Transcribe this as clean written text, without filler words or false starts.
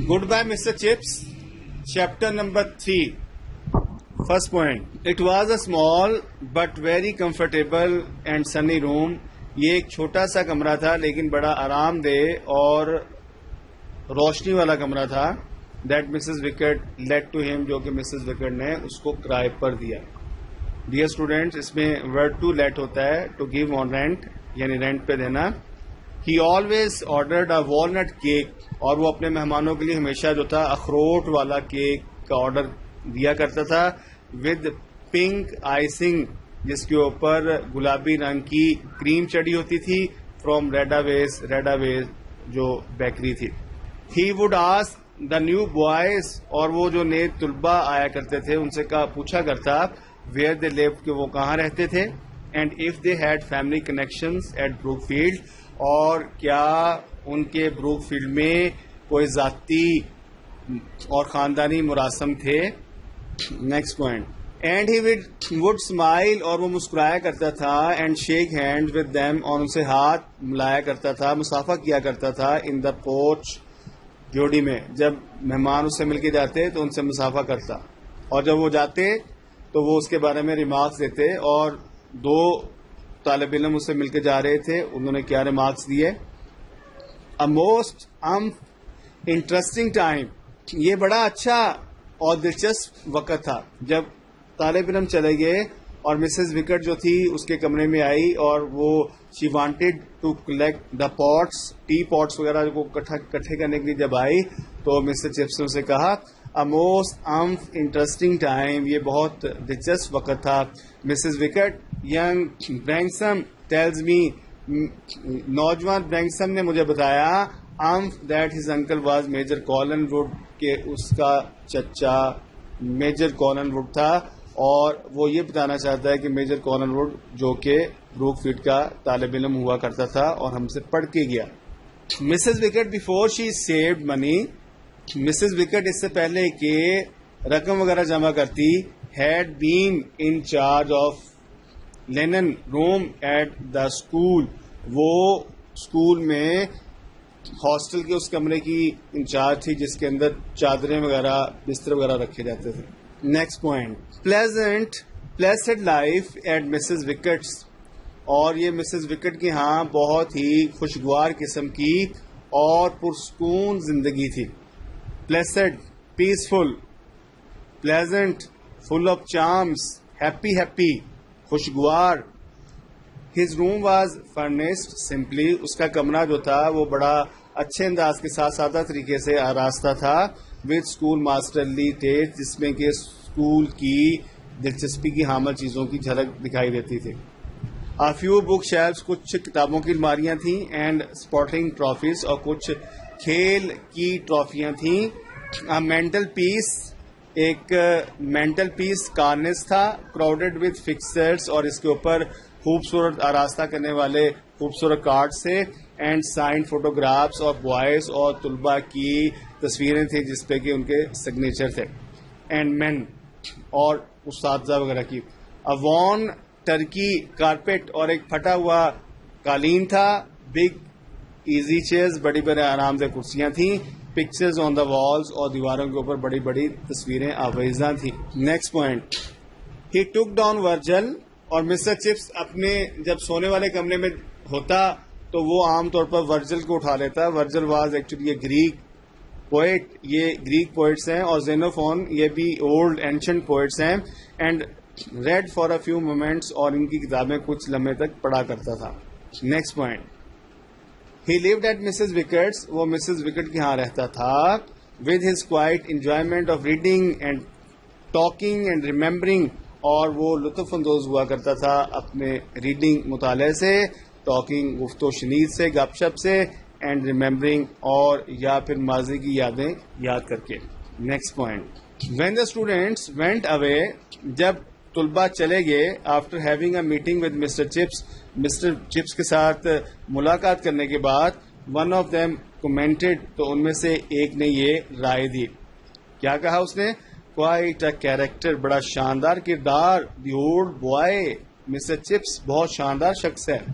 Goodbye, Mr. Chips. Chapter number 3. First point. It was a small but very comfortable and sunny room. یہ ایک چھوٹا سا کمرہ تھا لیکن بڑا آرام دہ اور روشنی والا کمرہ تھا. That Mrs. Wickett let to him, جو کہ مسز وکٹ نے اس کو کرائے پر دیا. Dear students, اس میں word to let ہوتا ہے to give on rent, یعنی رینٹ پہ دینا. He always ordered a walnut cake, اور وہ اپنے مہمانوں کے لیے ہمیشہ جو تھا اخروٹ والا کیک کا آرڈر دیا کرتا تھا. with pink icing, جس کے اوپر گلابی رنگ کی کریم چڑھی ہوتی تھی. from ریڈاویز جو بیکری تھی. He would ask the new boys, اور وہ جو نئے طلبہ آیا کرتے تھے ان سے پوچھا کرتا where they lived, کہ وہ کہاں رہتے تھے. and if they had family connections at Brookfield, اور کیا ان کے بروک فیلڈ میں کوئی ذاتی اور خاندانی مراسم تھے. Next point. And he would smile, اور وہ مسکرایا کرتا تھا. And shake hand with them, اور ان سے ہاتھ ملایا کرتا تھا، مصافحہ کیا کرتا تھا. ان دا پورچ، جوڑی میں جب مہمان اس سے مل کے جاتے تو ان سے مصافحہ کرتا، اور جب وہ جاتے تو وہ اس کے بارے میں ریمارکس دیتے. اور دو طالب علم اس سے مل کے جا رہے تھے، انہوں نے کیا ریمارکس دیے. A most interesting time، یہ بڑا اچھا اور دلچسپ وقت تھا. جب طالب علم چلے گئے اور مسز وکٹ جو تھی اس کے کمرے میں آئی، اور وہ she wanted to collect the pots, tea pots وغیرہ کو اکٹھے کرنے کے لیے جب آئی تو مسٹر چپس نے اسے کہا A most interesting time، یہ بہت دلچسپ وقت تھا. Mrs Wickett young Branksome tells me, نوجوان برینگسم نے مجھے بتایا that his uncle was major Collingwood, کہ اس کا چچا میجر کالن ووڈ تھا. اور وہ یہ بتانا چاہتا ہے کہ میجر کالن ووڈ جو کہ بروک فیلڈ کا طالب علم ہوا کرتا تھا اور ہم سے پڑھ کے گیا. Mrs Wickett before she saved money, Mrs Wickett اس سے پہلے کہ رقم وغیرہ جمع کرتی، had been in charge of linen room at the school, وہ اسکول میں ہاسٹل کے اس کمرے کی انچارج تھی جس کے اندر چادریں وغیرہ بستر وغیرہ رکھے جاتے تھے. Next point. Pleasant life at Mrs Wickets, اور یہ مسز وکٹ کی ہاں بہت ہی خوشگوار قسم کی اور پرسکون زندگی تھی. Placid peaceful, pleasant full of charms, happy خوشگوار. His room was furnished simply, اس کا کمرہ جو تھا وہ بڑا اچھے انداز کے ساتھ سادہ طریقے سے آراستہ تھا. وتھ اسکول ماسٹرلی ٹیسٹ، جس میں کہ اسکول کی دلچسپی کی حامل چیزوں کی جھلک دکھائی دیتی تھی. A few بک شیلفس، کچھ کتابوں کی الماریاں تھیں. اینڈ اسپورٹنگ ٹرافیز، اور کچھ کھیل کی ٹرافیاں تھیں. مینٹل پیس، ایک مینٹل پیس کارنس تھا. کراؤڈیڈ وتھ فکسرز، اور اس کے اوپر خوبصورت آراستہ کرنے والے خوبصورت کارڈ تھے. اینڈ سائن فوٹوگرافس، اور بوائز اور طلباء کی تصویریں تھیں جس پہ کہ ان کے سگنیچر تھے. اینڈ مین، اور اساتذہ وغیرہ کی. وان ٹرکی کارپیٹ، اور ایک پھٹا ہوا قالین تھا. بگ ایزی چیئرز، بڑی بڑی آرام دہ کرسیاں تھیں. پکچرز آن دا والز، اور دیواروں کے اوپر بڑی بڑی تصویریں آویزاں تھیں. Next point. He took down Virgil, اور مسٹر چپس اپنے جب سونے والے کمرے میں ہوتا تو وہ عام طور پر ورجل کو اٹھا لیتا. Virgil was actually Greek poet, یہ گریک پوئٹس ہیں. اور زینوفون، یہ بھی اولڈ اینشنٹ پوئٹس ہیں. And read for a few moments, اور ان کی کتابیں کچھ لمحے تک پڑھا کرتا تھا. Next point. He lived at Mrs Wickett's, وہ مسز وکٹ کے ہاں رہتا تھا. With his quiet enjoyment of reading and talking and remembering, اور وہ لطف اندوز ہوا کرتا تھا اپنے ریڈنگ مطالعے سے، ٹاکنگ گفت و شنید سے، گپ شپ سے، اینڈ ریمبرنگ، اور یا پھر ماضی کی یادیں یاد کر کے. Next point. When the students went away, جب طلباء چلے گئے. After having a meeting with Mr Chips کے ساتھ ملاقات کرنے کے بعد. ون آف دیم کمنٹڈ، تو ان میں سے ایک نے یہ رائے دی. کیا کہا اس نے؟ کوائٹ اے کیریکٹر، بڑا شاندار کردار. The old boy, Mr Chips بہت شاندار شخص ہے.